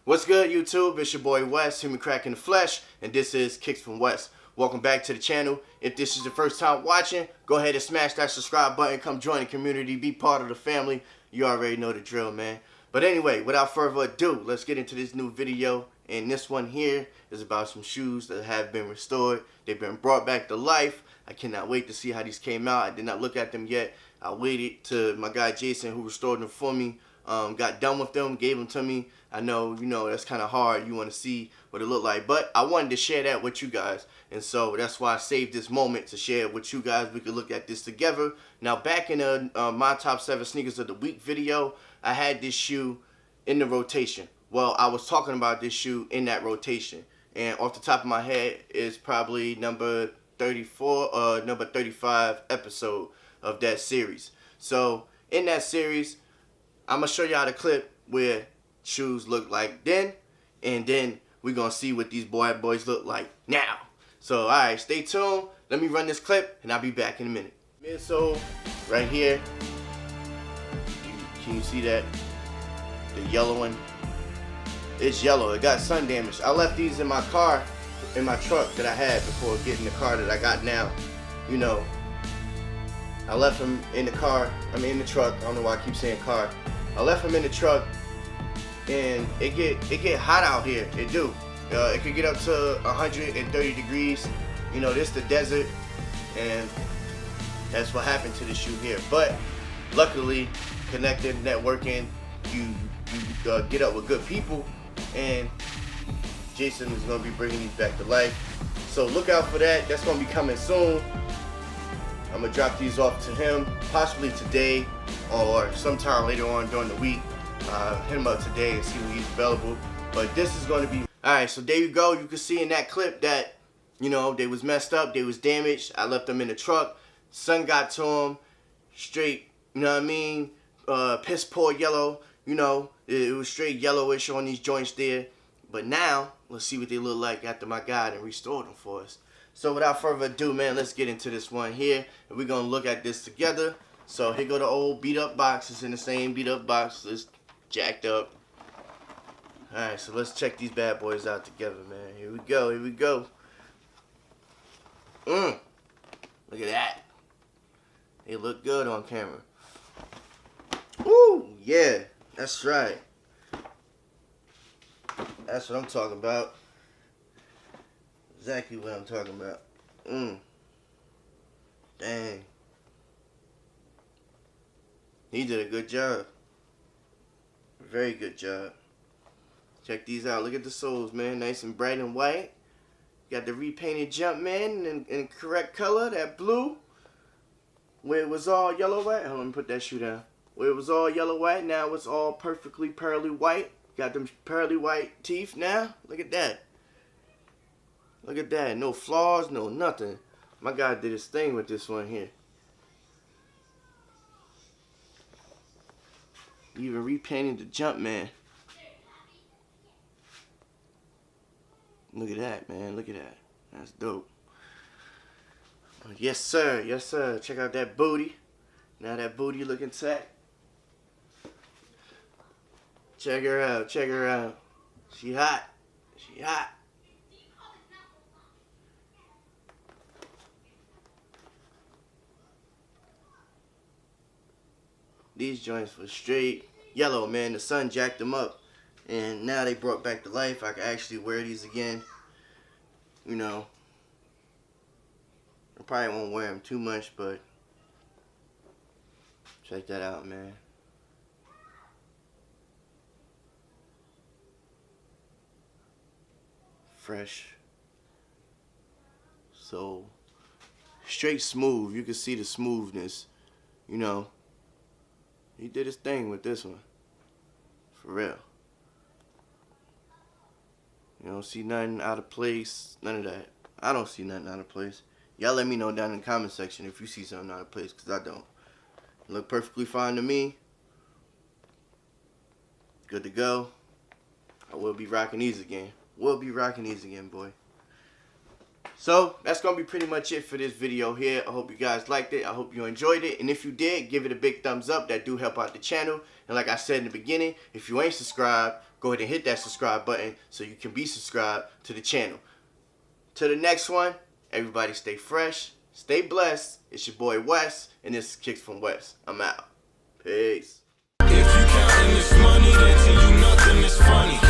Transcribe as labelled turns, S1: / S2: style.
S1: What's good, YouTube? It's your boy Wes, Human Crack in the Flesh, and this is Kicks from West. Welcome back to the channel. If this is your first time watching, go ahead and smash that subscribe button. Come join the community, be part of the family. You already know the drill, man. But anyway, without further ado, let's get into this new video. And this one here is about some shoes that have been restored. They've been brought back to life. I cannot wait to see how these came out. I did not look at them yet. I waited till my guy Jason, who restored them for me, got done with them, gave them to me. I know, that's kind of hard. You want to see what it looked like. But I wanted to share that with you guys. And so that's why I saved this moment to share it with you guys. We could look at this together. Now, back in my top 7 sneakers of the week video, I had this shoe in the rotation. Well, I was talking about this shoe in that rotation. And off the top of my head, it's probably number 34 or number 35 episode of that series. So in that series, I'm going to show y'all the clip where shoes look like then, and then we're going to see what these boys look like now. So, alright, stay tuned. Let me run this clip, and I'll be back in a minute. Midsole, right here. Can you see that? The yellow one. It's yellow. It got sun damage. I left these in my car, in my truck that I had before getting the car that I got now. I left them in the car. In the truck. I don't know why I keep saying car. I left them in the truck, and it get hot out here. It do. It could get up to 130 degrees. This the desert, and that's what happened to the shoe here. But luckily, connected, networking, you get up with good people, and Jason is gonna be bringing these back to life. So look out for that. That's gonna be coming soon. I'm gonna drop these off to him, possibly today or sometime later on during the week. Hit him up today and see when he's available. But this is going to be... Alright, so there you go. You can see in that clip that, they was messed up. They was damaged. I left them in the truck. Sun got to them. Straight, piss poor yellow. It was straight yellowish on these joints there. But now, let's see what they look like after my guy and restored them for us. So without further ado, man, let's get into this one here. And we're going to look at this together. So here go the old beat up box. It's in the same beat up box. It's jacked up. Alright, so let's check these bad boys out together, man. Here we go, here we go. Look at that. They look good on camera. Woo, yeah, that's right. That's what I'm talking about. Exactly what I'm talking about. Dang. He did a good job. Very good job. Check these out. Look at the soles, man. Nice and bright and white. Got the repainted Jumpman in correct color, that blue. Where it was all yellow white. Hold on, let me put that shoe down. Where it was all yellow white, now it's all perfectly pearly white. Got them pearly white teeth now. Look at that. Look at that. No flaws, no nothing. My guy did his thing with this one here. Even repainted the Jumpman. Look at that, man. Look at that. That's dope. Yes, sir. Yes, sir. Check out that booty. Now that booty looking tight. Check her out. Check her out. She hot. She hot. These joints were straight yellow, man. The sun jacked them up, and now they brought back to life. I can actually wear these again. I probably won't wear them too much, but check that out, man. Fresh. So straight smooth. You can see the smoothness. He did his thing with this one. For real. You don't see nothing out of place. None of that. I don't see nothing out of place. Y'all let me know down in the comment section if you see something out of place, because I don't. Look perfectly fine to me. Good to go. I will be rocking these again. Will be rocking these again, boy. So that's gonna be pretty much it for this video here. I hope you guys liked it. I hope you enjoyed it. And if you did, give it a big thumbs up. That do help out the channel. And like I said in the beginning, if you ain't subscribed, go ahead and hit that subscribe button so you can be subscribed to the channel. To the next one, everybody stay fresh, stay blessed. It's your boy Wes, and this is Kicks from Wes. I'm out. Peace.
S2: If you counting this money, then to you nothing is funny.